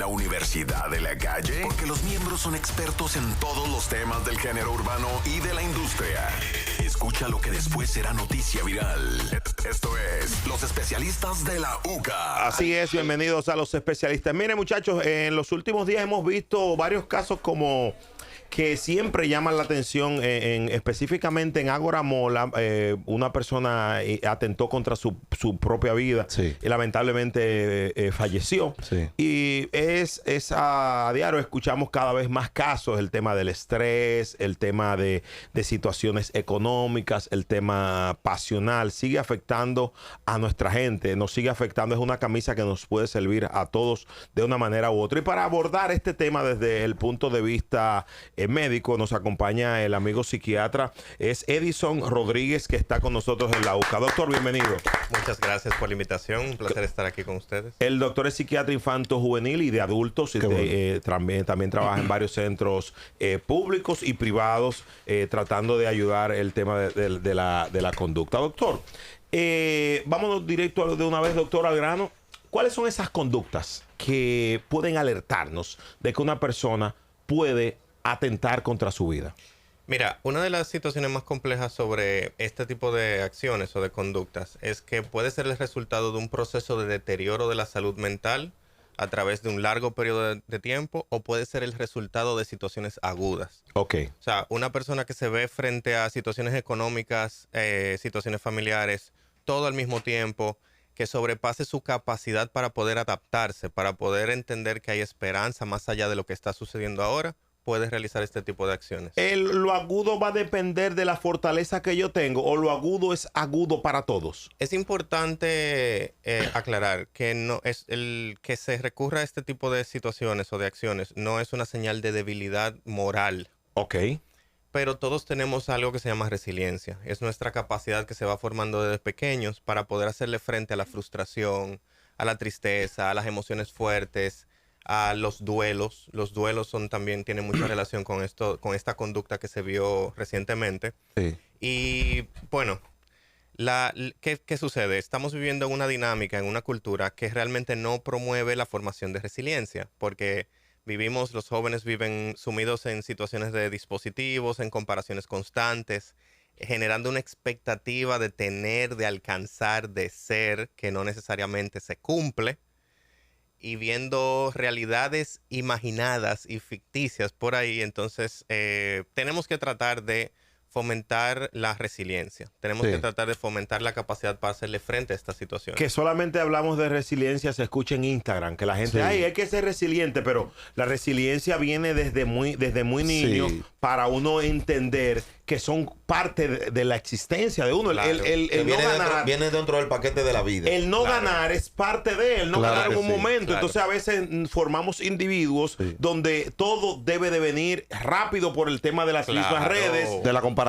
La Universidad de la Calle, porque los miembros son expertos en todos los temas del género urbano y de la industria. Escucha lo que después será noticia viral. Esto es Los Especialistas de la UCA. Así es, bienvenidos a Los Especialistas. Miren, muchachos, en los últimos días hemos visto varios casos como que siempre llaman la atención, específicamente en Ágora Mola. Una persona atentó contra su propia vida, sí, y lamentablemente falleció. Sí. Y es a diario escuchamos cada vez más casos, el tema del estrés, el tema de situaciones económicas, el tema pasional, sigue afectando a nuestra gente, nos sigue afectando. Es una camisa que nos puede servir a todos de una manera u otra. Y para abordar este tema desde el punto de vista médico, nos acompaña el amigo psiquiatra, es Edison Rodríguez, que está con nosotros en la UCA. Doctor, bienvenido. Muchas gracias por la invitación, un placer estar aquí con ustedes. El doctor es psiquiatra infanto-juvenil y de adultos, también trabaja en varios centros públicos y privados, tratando de ayudar el tema de la conducta. Doctor, vámonos directo de una vez, doctor, al grano. ¿Cuáles son esas conductas que pueden alertarnos de que una persona puede atentar contra su vida? Mira, una de las situaciones más complejas sobre este tipo de acciones o de conductas es que puede ser el resultado de un proceso de deterioro de la salud mental a través de un largo periodo de tiempo, o puede ser el resultado de situaciones agudas. Ok. O sea, una persona que se ve frente a situaciones económicas, situaciones familiares, todo al mismo tiempo, que sobrepase su capacidad para poder adaptarse, para poder entender que hay esperanza más allá de lo que está sucediendo ahora, puedes realizar este tipo de acciones. ¿Lo agudo va a depender de la fortaleza que yo tengo, o lo agudo es agudo para todos? Es importante aclarar que no es el que se recurra a este tipo de situaciones o de acciones no es una señal de debilidad moral. Ok. Pero todos tenemos algo que se llama resiliencia. Es nuestra capacidad que se va formando desde pequeños para poder hacerle frente a la frustración, a la tristeza, a las emociones fuertes, a los duelos. Los duelos tienen mucha relación con esta conducta que se vio recientemente. Sí. Y bueno, ¿qué sucede? Estamos viviendo en una dinámica, en una cultura que realmente no promueve la formación de resiliencia, porque los jóvenes viven sumidos en situaciones de dispositivos, en comparaciones constantes, generando una expectativa de tener, de alcanzar, de ser, que no necesariamente se cumple, y viendo realidades imaginadas y ficticias por ahí. Entonces tenemos que tratar de fomentar la resiliencia. Tenemos que tratar de fomentar la capacidad para hacerle frente a esta situación. Que solamente hablamos de resiliencia, se escucha en Instagram, que la gente, ay, hay que ser resiliente, pero la resiliencia viene desde muy niño, para uno entender que son parte de la existencia de uno. Claro. El no ganar viene dentro del paquete de la vida. El no ganar es parte de él, no ganar en un momento. Claro. Entonces a veces formamos individuos donde todo debe de venir rápido por el tema de las mismas redes, de la comparación,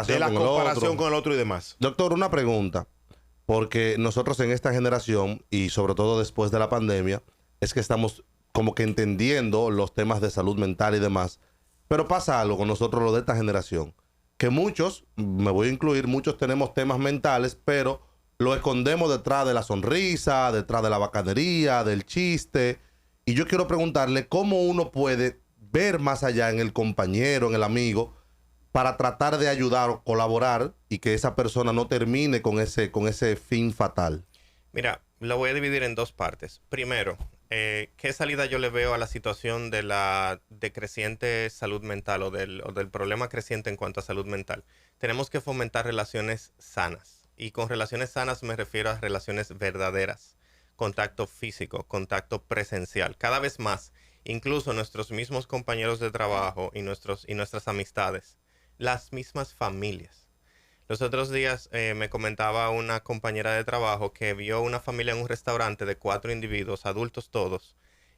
con el otro y demás. Doctor, una pregunta, porque nosotros en esta generación, y sobre todo después de la pandemia, es que estamos como que entendiendo los temas de salud mental y demás, pero pasa algo con nosotros, lo de esta generación, que muchos, me voy a incluir, muchos tenemos temas mentales, pero lo escondemos detrás de la sonrisa, detrás de la bacanería, del chiste. Y yo quiero preguntarle cómo uno puede ver más allá en el compañero, en el amigo, para tratar de ayudar o colaborar y que esa persona no termine con ese fin fatal. Mira, lo voy a dividir en dos partes. Primero, ¿qué salida yo le veo a la situación de la decreciente salud mental o del problema creciente en cuanto a salud mental? Tenemos que fomentar relaciones sanas. Y con relaciones sanas me refiero a relaciones verdaderas. Contacto físico, contacto presencial. Cada vez más, incluso nuestros mismos compañeros de trabajo y nuestras amistades. Las mismas familias. Los otros días me comentaba una compañera de trabajo que vio una familia en un restaurante de 4 individuos, adultos todos,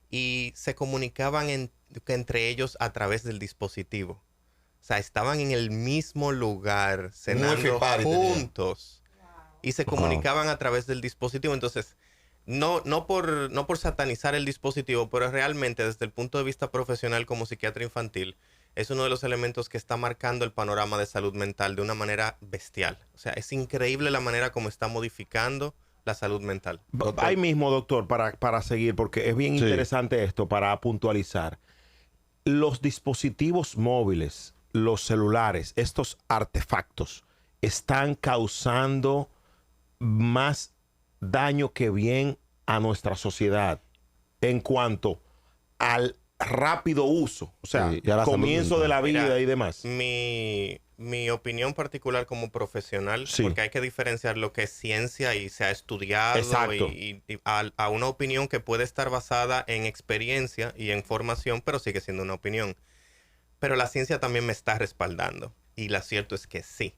y se comunicaban entre ellos a través del dispositivo. O sea, estaban en el mismo lugar, cenando juntos, y se comunicaban a través del dispositivo. Entonces, no por satanizar el dispositivo, pero realmente desde el punto de vista profesional como psiquiatra infantil, es uno de los elementos que está marcando el panorama de salud mental de una manera bestial. O sea, es increíble la manera como está modificando la salud mental. Ahí mismo, doctor, para seguir, porque es bien interesante esto, para puntualizar. Los dispositivos móviles, los celulares, estos artefactos, están causando más daño que bien a nuestra sociedad en cuanto al rápido uso, o sea, comienzo de la vida. Mira, y demás. Mi opinión particular como profesional, porque hay que diferenciar lo que es ciencia y se ha estudiado y a una opinión que puede estar basada en experiencia y en formación, pero sigue siendo una opinión. Pero la ciencia también me está respaldando y lo cierto es que sí.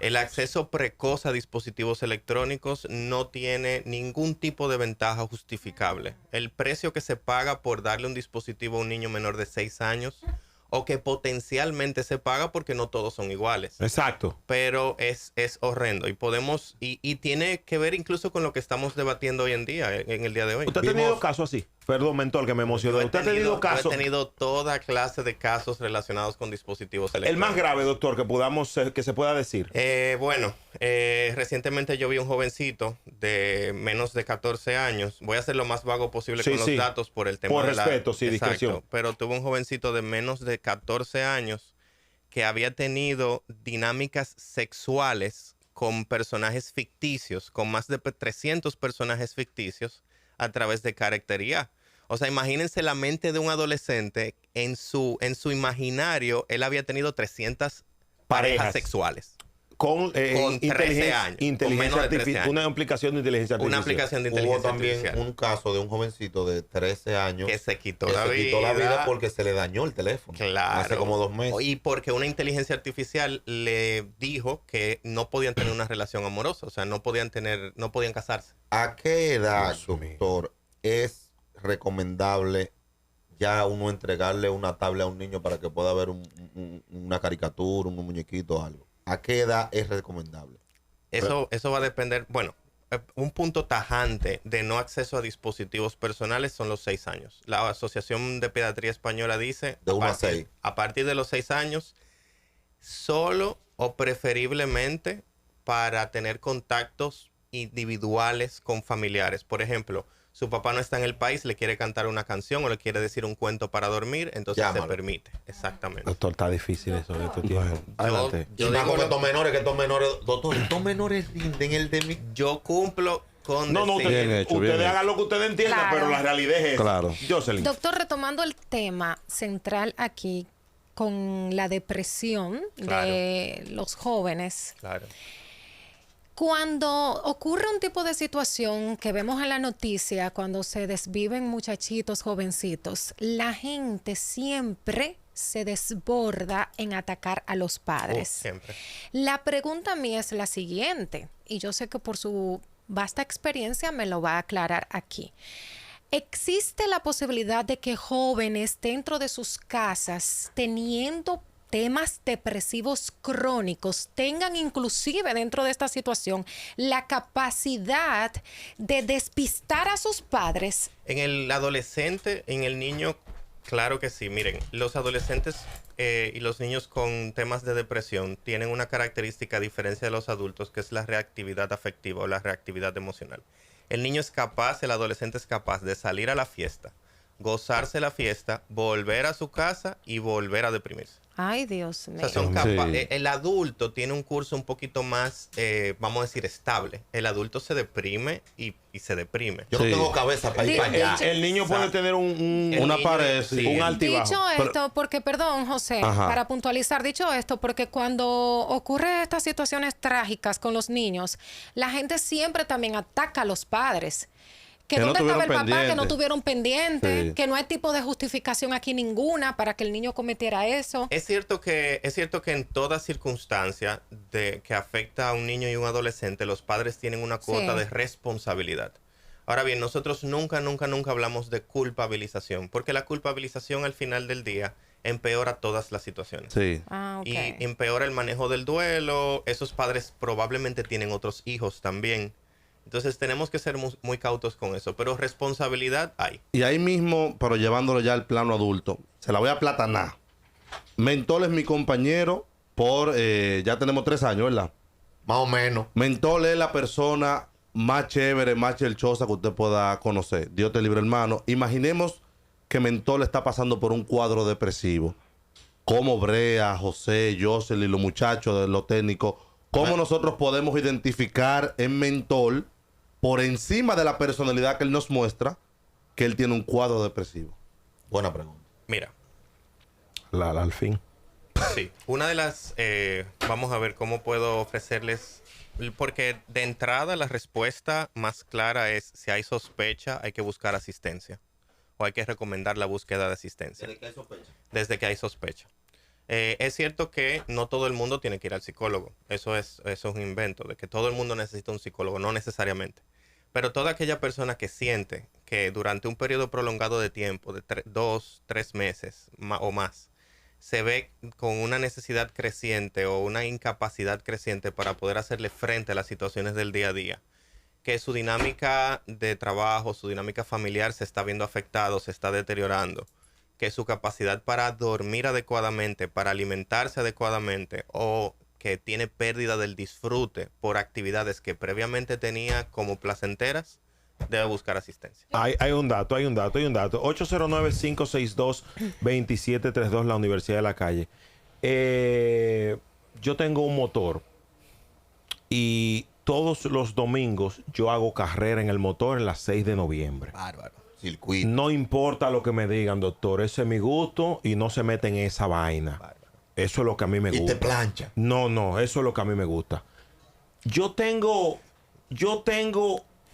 El acceso precoz a dispositivos electrónicos no tiene ningún tipo de ventaja justificable. El precio que se paga por darle un dispositivo a un niño menor de 6 años o que potencialmente se paga porque no todos son iguales. Exacto. Pero es horrendo y tiene que ver incluso con lo que estamos debatiendo hoy en día, en el día de hoy. ¿Usted ha tenido casos así? Perdón, mentor, que me emocionó. ¿Usted ha tenido casos? He tenido toda clase de casos relacionados con dispositivos electrónicos. El más grave, doctor, que se pueda decir. Recientemente yo vi un jovencito de menos de 14 años. Voy a hacer lo más vago posible con los datos por el tema por respeto, discreción. Pero tuve un jovencito de menos de 14 años que había tenido dinámicas sexuales con personajes ficticios, con más de 300 personajes ficticios a través de Character IA. O sea, imagínense la mente de un adolescente. En su imaginario, él había tenido 300 parejas sexuales. Con 13 años. Inteligencia menos de 13 artificial. años. Una aplicación de inteligencia artificial. Una aplicación de inteligencia Hubo también artificial. un caso de un jovencito de 13 años que se quitó la vida porque se le dañó el teléfono. Claro. Hace como 2 meses. Y porque una inteligencia artificial le dijo que no podían tener una relación amorosa. O sea, no podían casarse. ¿A qué edad, doctor, es recomendable ya uno entregarle una tablet a un niño para que pueda ver una caricatura, un muñequito o algo? ¿A qué edad es recomendable? Eso va a depender. Bueno, un punto tajante de no acceso a dispositivos personales son los 6 años. La Asociación de Pediatría Española dice de 1 a 6. A partir de los 6 años, solo o preferiblemente para tener contactos individuales con familiares. Por ejemplo, su papá no está en el país, le quiere cantar una canción o le quiere decir un cuento para dormir, entonces Llámalo. se permite. Exactamente. Doctor, está difícil eso de estos tiempos. Adelante. Yo digo que estos menores, doctor, estos menores rinden el de mí. Yo cumplo con No, decir- ustedes hagan lo que ustedes entiendan, Claro. pero la realidad es esa. Claro. Jocelyn. Doctor, retomando el tema central aquí con la depresión de los jóvenes. Claro. Cuando ocurre un tipo de situación que vemos en la noticia, cuando se desviven muchachitos jovencitos, la gente siempre se desborda en atacar a los padres. Siempre. La pregunta mía es la siguiente, y yo sé que por su vasta experiencia me lo va a aclarar aquí. ¿Existe la posibilidad de que jóvenes dentro de sus casas, teniendo temas depresivos crónicos, tengan inclusive dentro de esta situación la capacidad de despistar a sus padres? En el adolescente, en el niño, claro que sí. Miren, los adolescentes y los niños con temas de depresión tienen una característica a diferencia de los adultos, que es la reactividad afectiva o la reactividad emocional. El niño es capaz, el adolescente es capaz de salir a la fiesta, gozarse la fiesta, volver a su casa y volver a deprimirse. Ay, Dios O mío. sea, son el adulto tiene un curso un poquito más, vamos a decir, estable. El adulto se deprime y se deprime. Yo no tengo cabeza para ir para allá. El niño puede tener una pared, un altibajo. Dicho esto, porque, perdón, José, para puntualizar, dicho esto, porque cuando ocurre estas situaciones trágicas con los niños, la gente siempre también ataca a los padres. Que no dónde estaba el tuvieron papá, que no pendiente. tuvieron pendiente, Sí. que no hay tipo de justificación aquí ninguna para que el niño cometiera eso. Es cierto que en toda circunstancia que afecta a un niño y un adolescente, los padres tienen una cuota de responsabilidad. Ahora bien, nosotros nunca hablamos de culpabilización, porque la culpabilización al final del día empeora todas las situaciones. Sí. Ah, ok. Y empeora el manejo del duelo. Esos padres probablemente tienen otros hijos también. Entonces tenemos que ser muy cautos con eso. Pero responsabilidad hay. Y ahí mismo, pero llevándolo ya al plano adulto, se la voy a platanar. Mentol es mi compañero por, ya tenemos 3 años, ¿verdad? Más o menos. Mentol es la persona más chévere, más chelchosa que usted pueda conocer. Dios te libre, hermano. Imaginemos que Mentor está pasando por un cuadro depresivo. ¿Cómo Brea, José, Jocelyn y los muchachos de los técnicos, cómo nosotros podemos identificar en Mentor, por encima de la personalidad que él nos muestra, que él tiene un cuadro depresivo? Buena pregunta. Mira, Al fin. sí. Una de las... vamos a ver cómo puedo ofrecerles... Porque de entrada la respuesta más clara es si hay sospecha, hay que buscar asistencia. O hay que recomendar la búsqueda de asistencia. ¿Desde que hay sospecha? Desde que hay sospecha. Es cierto que no todo el mundo tiene que ir al psicólogo. Eso es un invento, de que todo el mundo necesita un psicólogo, no necesariamente. Pero toda aquella persona que siente que durante un periodo prolongado de tiempo, de 2, 3 meses o más, se ve con una necesidad creciente o una incapacidad creciente para poder hacerle frente a las situaciones del día a día, que su dinámica de trabajo, su dinámica familiar se está viendo afectado, se está deteriorando, que su capacidad para dormir adecuadamente, para alimentarse adecuadamente, o que tiene pérdida del disfrute por actividades que previamente tenía como placenteras, debe buscar asistencia. Hay un dato. 809-562-2732, la Universidad de la Calle. Yo tengo un motor y todos los domingos yo hago carrera en el motor en las 6 de noviembre. Bárbaro. Circuito. No importa lo que me digan, doctor, ese es mi gusto y no se meten en esa vaina. Bárbaro. Eso es lo que a mí me Y gusta. te plancha. No, eso es lo que a mí me gusta. Yo tengo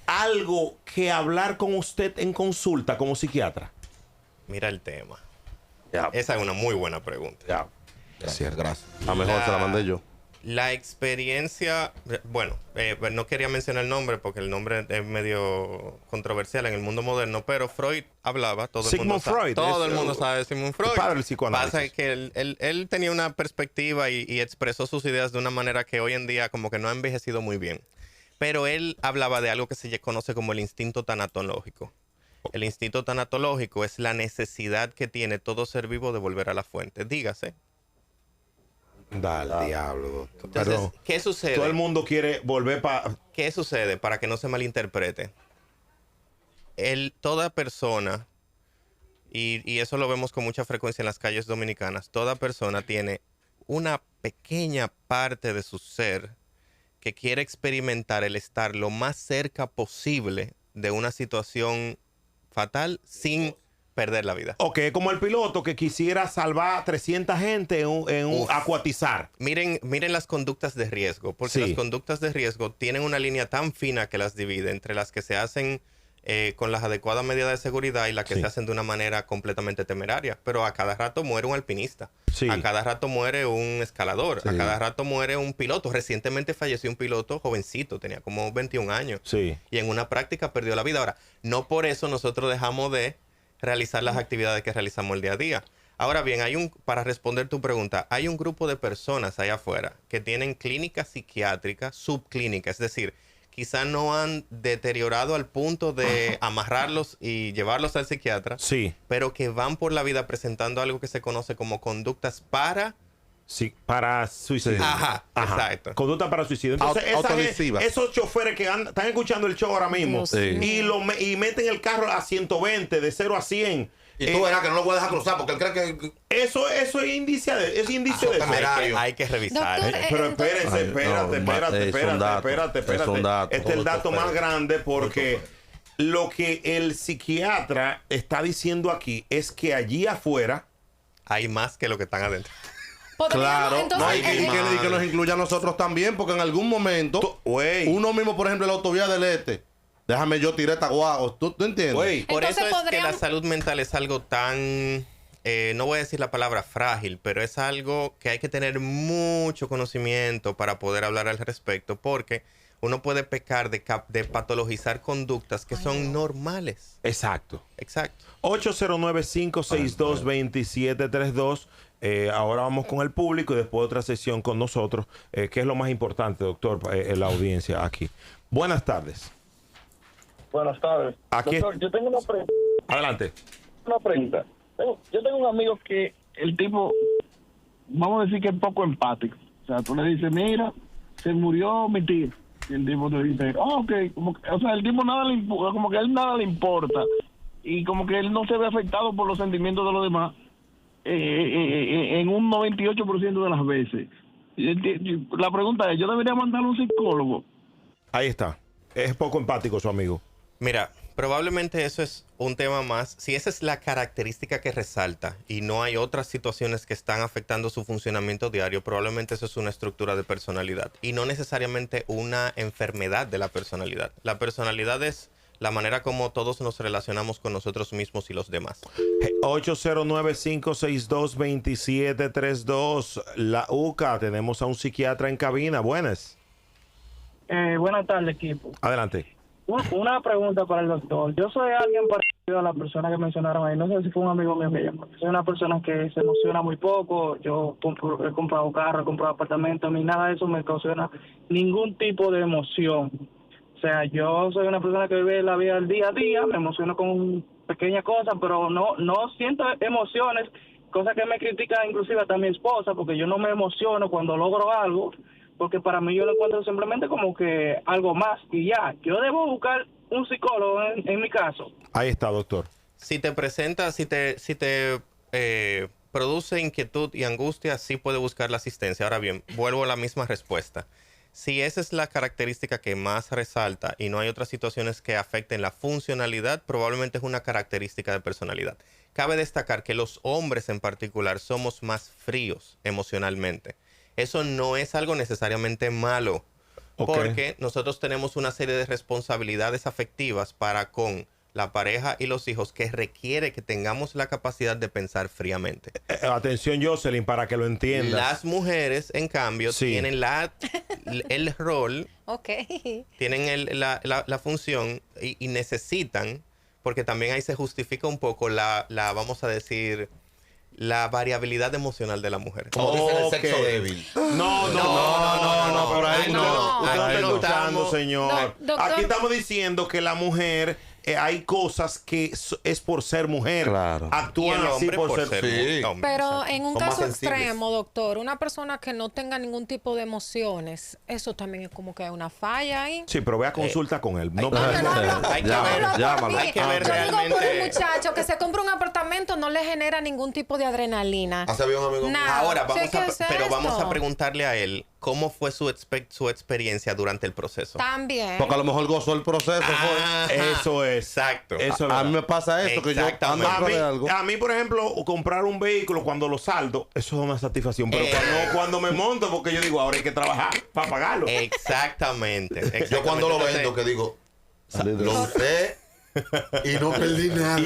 algo que hablar con usted en consulta como psiquiatra. Mira el tema. Ya. Esa es una muy buena pregunta. Ya. Gracias, gracias. A mejor se la mandé yo. La experiencia, bueno, no quería mencionar el nombre porque el nombre es medio controversial en el mundo moderno, pero Freud hablaba, todo el mundo Sigmund Freud, todo es el mundo el sabe de Sigmund Freud. padre del psicoanálisis. Pasa que él tenía una perspectiva y expresó sus ideas de una manera que hoy en día como que no ha envejecido muy bien. Pero él hablaba de algo que se conoce como el instinto tanatológico. El instinto tanatológico es la necesidad que tiene todo ser vivo de volver a la fuente. Dígase. Dale, diablo, doctor. Entonces, Pero ¿qué sucede? todo el mundo quiere volver para... ¿Qué sucede? Para que no se malinterprete. Toda persona, y eso lo vemos con mucha frecuencia en las calles dominicanas, toda persona tiene una pequeña parte de su ser que quiere experimentar el estar lo más cerca posible de una situación fatal sin perder la vida. Ok, como el piloto que quisiera salvar 300 gente en un acuatizar. Miren las conductas de riesgo, porque Sí. las conductas de riesgo tienen una línea tan fina que las divide entre las que se hacen con las adecuadas medidas de seguridad y las que Sí. se hacen de una manera completamente temeraria. Pero a cada rato muere un alpinista, Sí. a cada rato muere un escalador, Sí. a cada rato muere un piloto. Recientemente falleció un piloto jovencito, tenía como 21 años. Sí. Y en una práctica perdió la vida. Ahora, no por eso nosotros dejamos de realizar las actividades que realizamos el día a día. Ahora bien, para responder tu pregunta, hay un grupo de personas allá afuera que tienen clínica psiquiátrica subclínica, es decir, quizá no han deteriorado al punto de amarrarlos y llevarlos al psiquiatra, Sí. pero que van por la vida presentando algo que se conoce como conductas para... Sí, para suicidio. Sí. Ajá, exacto. Conducta para suicidio. Entonces, Autolesivas. esos choferes que están escuchando el show ahora mismo Dios Sí. mío. y meten el carro a 120, de 0 a 100. Y tú verás que no lo voy a dejar cruzar porque él cree que... Eso es indicio de eso. temerario. Hay que revisar. Doctor, Pero entonces- espérense, Ay, espérate. es un dato. Este es el dato más grande porque Mucho lo que el psiquiatra está diciendo aquí es que allí afuera Hay más que lo que están adentro. Podríamos, Claro, entonces, no, y que nos incluya a nosotros también, porque en algún momento, güey. uno mismo, por ejemplo, en la autovía del Este, déjame yo tiré esta guagua, ¿tú entiendes? Güey. Por Entonces eso es que la podríamos- salud mental es algo tan, no voy a decir la palabra frágil, pero es algo que hay que tener mucho conocimiento para poder hablar al respecto, porque uno puede pecar de patologizar conductas que son normales. Exacto. Exacto. 809-562-2732. Ahora vamos con el público y después otra sesión con nosotros. ¿Qué es lo más importante, doctor, en la audiencia aquí? Buenas tardes. Buenas tardes. Aquí- Doctor, yo tengo Adelante. una pregunta. Yo tengo un amigo que el tipo, vamos a decir que es poco empático. O sea, tú le dices, mira, se murió mi tío. y el tipo te dice, ok, o sea, el tipo nada le importa, como que a él nada le importa, y como que él no se ve afectado por los sentimientos de los demás, en un 98% de las veces. La pregunta es, ¿yo debería mandar a un psicólogo? Ahí está. Es poco empático su amigo. Mira, probablemente eso es un tema más. Si esa es la característica que resalta y no hay otras situaciones que están afectando su funcionamiento diario, probablemente eso es una estructura de personalidad y no necesariamente una enfermedad de la personalidad. La personalidad es la manera como todos nos relacionamos con nosotros mismos y los demás. 809-562-2732. La UCA, tenemos a un psiquiatra en cabina. Buenas. Buenas tardes, equipo. Adelante. Una pregunta para el doctor. Yo soy alguien parecido a la persona que mencionaron ahí. No sé si fue un amigo mío que llamó. Soy una persona que se emociona muy poco. Yo he comprado carro, he comprado apartamento. A mí nada de eso me ocasiona ningún tipo de emoción. O sea, yo soy una persona que vive la vida del día a día. Me emociono con pequeñas cosas, pero no siento emociones. Cosas que me critica inclusive hasta mi esposa, porque yo no me emociono cuando logro algo. Porque para mí yo lo encuentro simplemente como que algo más y ya. Yo debo buscar un psicólogo en mi caso. Ahí está, doctor. Si te presenta, si te produce inquietud y angustia, sí puede buscar la asistencia. Ahora bien, vuelvo a la misma respuesta. Si esa es la característica que más resalta y no hay otras situaciones que afecten la funcionalidad, probablemente es una característica de personalidad. Cabe destacar que los hombres en particular somos más fríos emocionalmente. Eso no es algo necesariamente malo, porque nosotros tenemos una serie de responsabilidades afectivas para con la pareja y los hijos que requiere que tengamos la capacidad de pensar fríamente. Atención, Jocelyn, para que lo entiendas. Las mujeres, en cambio, tienen el rol, tienen la función y necesitan, porque también ahí se justifica un poco vamos a decir, la variabilidad emocional de la mujer. Como dicen el sexo débil. No, por ahí no. Usted no está escuchando, señor. Aquí estamos diciendo que la mujer, hay cosas que es por ser mujer. Claro. Actúan así por ser hombre. Pero en un Son más caso sensibles. extremo, doctor, una persona que no tenga ningún tipo de emociones, eso también es como que una falla ahí. Sí, pero ve a consulta con él. No, Hay que ver, Llámalo. hay que ver Yo digo por un realmente. muchacho que se compra un apartamento, no le genera ningún tipo de adrenalina. Hace bien un amigo mío. Nada. Ahora, Sí, ¿qué es vamos esto? a preguntarle a él cómo fue su experiencia durante el proceso. También. Porque a lo mejor gozó el proceso. Eso es. Exacto. Eso es A verdad. mí me pasa eso, que yo ando Exactamente. de algo. A mí, por ejemplo, comprar un vehículo cuando lo saldo, eso es una satisfacción. Pero cuando me monto, porque yo digo, ahora hay que trabajar para pagarlo. Exactamente. Yo cuando lo Entonces, vendo, que digo, lo usé y no perdí nada.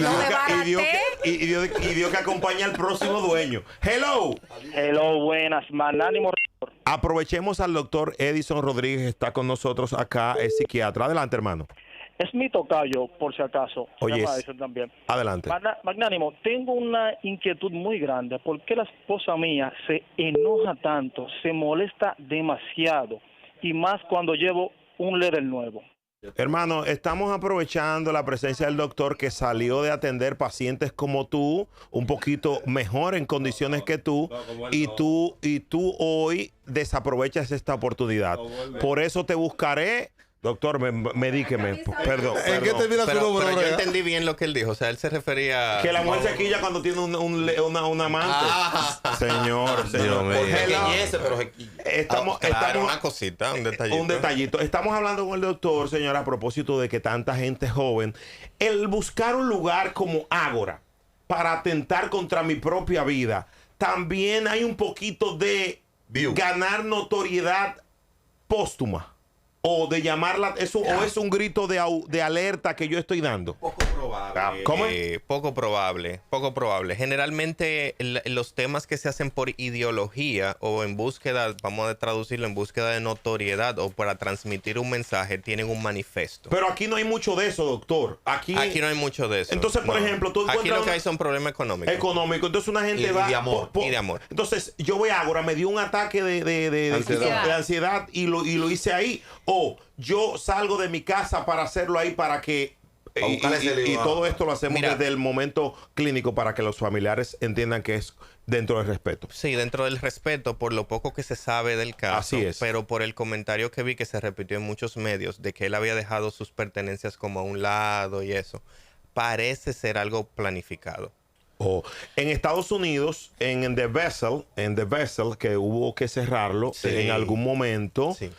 Y Dios que acompaña al próximo dueño. Hello. Hello, buenas. Magnánimo. Aprovechemos al doctor Edison Rodríguez, está con nosotros acá, es psiquiatra. Adelante, hermano. Es mi tocayo, por si acaso. Se Oye, llama Edison también. Adelante. Magnánimo, tengo una inquietud muy grande. ¿Por qué la esposa mía se enoja tanto, se molesta demasiado? Y más cuando llevo un líder nuevo. Hermano, estamos aprovechando la presencia del doctor que salió de atender pacientes como tú, un poquito mejor en condiciones que tú, y tú hoy desaprovechas esta oportunidad. Por eso te buscaré. Doctor, medíqueme. Perdón. ¿En qué termina su Pero número? yo Brea? entendí bien lo que él dijo. O sea, él se refería Que la mujer se quilla cuando tiene una amante. Señor. Dios mío. Pequeñece, pero se quilla. Estamos, Claro, una cosita, un detallito. Un detallito. Estamos hablando con el doctor, señora, a propósito de que tanta gente joven, el buscar un lugar como Ágora para atentar contra mi propia vida, también hay un poquito de ganar notoriedad póstuma. O de llamarla, o es un grito de alerta que yo estoy dando. Poco probable. ¿Cómo? Poco probable. Generalmente los temas que se hacen por ideología o en búsqueda, vamos a traducirlo en búsqueda de notoriedad o para transmitir un mensaje, tienen un manifiesto. Pero aquí no hay mucho de eso, doctor. Aquí no hay mucho de eso. Entonces, por ejemplo, tú Aquí encuentras lo que hay son problemas económicos. Entonces una gente Y va... de amor. Y de amor. Entonces yo voy a Ágora, me dio un ataque de ansiedad y lo hice ahí. O yo salgo de mi casa para hacerlo ahí para que Para buscarle ese lío. y todo esto lo hacemos Mira. desde el momento clínico para que los familiares entiendan que es dentro del respeto. Sí, dentro del respeto, por lo poco que se sabe del caso. Así es. Pero por el comentario que vi que se repitió en muchos medios de que él había dejado sus pertenencias como a un lado y eso, parece ser algo planificado. En Estados Unidos, en The Vessel, que hubo que cerrarlo Sí. en algún momento, Sí.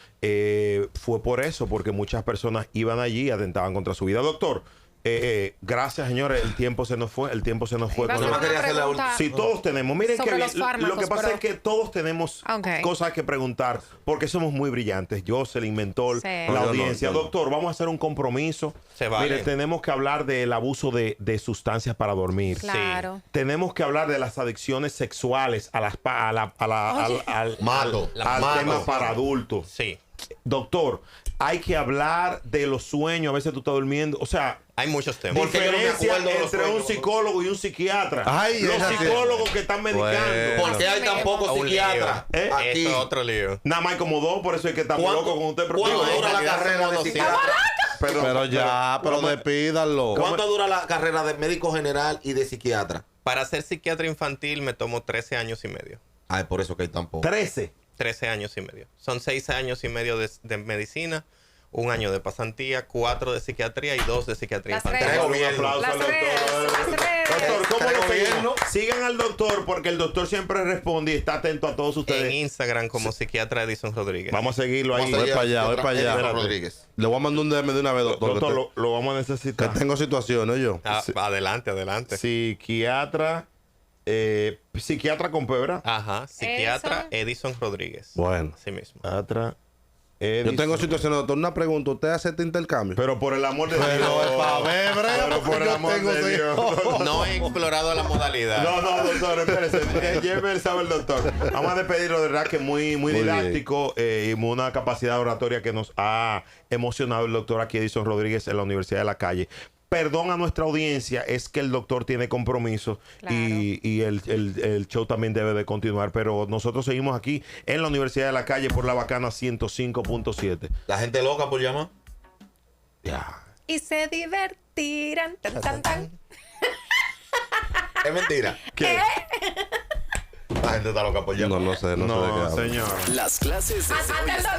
fue por eso, porque muchas personas iban allí y atentaban contra su vida. Doctor, gracias, señores, el tiempo se nos fue. Iba a Yo hacer más una quería hacer la pregunta. Sí, todos tenemos. Miren Sobre que los fármacos, lo que pasa pero- es que todos tenemos Ok. cosas que preguntar porque somos muy brillantes. Jocelyn, Mentor, Sí. la No, yo no, audiencia. yo no. Doctor, vamos a hacer un compromiso. Se vale. Mire, tenemos que hablar del abuso de sustancias para dormir. Claro. Tenemos que hablar de las adicciones sexuales al Mato. al tema para adultos. Sí. Doctor, hay que hablar de los sueños. A veces tú estás durmiendo. O sea, Hay muchos temas. Porque yo no me diferencia acuerdo de los entre un sueños. psicólogo y un psiquiatra. Ay, los esa sí. psicólogos que están medicando. Bueno. ¿Por qué hay tan pocos Un psiquiatras lío. aquí? Eso es otro lío. Nada más hay como dos, por eso hay que estar muy loco con usted. pero- ¿Cuánto No, dura la ya carrera somos de 200. psiquiatra? Pero despídanlo. ¿Cuánto dura la carrera de médico general y de psiquiatra? Para ser psiquiatra infantil me tomó 13 años y medio. Ay, por eso que hay tan pocos. 13. 13 años y medio. Son 6 años y medio de medicina, 1 año de pasantía, 4 de psiquiatría y 2 de psiquiatría Las infantil. tres. Un gobierno. aplauso Las al doctor. tres, las tres. Doctor, ¿cómo Tres lo seguimos? gobierno. Sigan al doctor porque el doctor siempre responde y está atento a todos En ustedes. Instagram como psiquiatra Edison Rodríguez. Vamos a seguirlo ahí. Vamos a Voy para allá, voy para allá. Edison Rodríguez. Le voy a mandar un DM de una vez, doctor. Doctor, que lo vamos a necesitar. tengo situaciones yo. Ah, adelante, adelante. Psiquiatra, psiquiatra con pebra. Ajá, psiquiatra Edison Rodríguez. Bueno. Así mismo. Psiquiatra, Yo tengo situaciones, doctor. Una pregunta. ¿Usted hace este intercambio? Pero por el amor de Dios. Pero es pa' ver, brega, Pero por porque el yo amor tengo de Dios. No he explorado la modalidad. No, doctor, espérese. Lleve el saber, doctor. Vamos a despedirlo, de verdad que muy Muy didáctico y muy una capacidad oratoria que nos ha emocionado el doctor aquí, Edison Rodríguez, en la Universidad de la Calle. Perdón a nuestra audiencia, es que el doctor tiene compromiso Claro. y el show también debe de continuar, pero nosotros seguimos aquí en la Universidad de la Calle por la Bacana 105.7. La gente loca por llamar. Ya. Y se divertirán. Tan, tan, tan. Es mentira. ¿Qué? La gente está loca por llamar. No sé de qué No, habla. señor. Las clases de Antes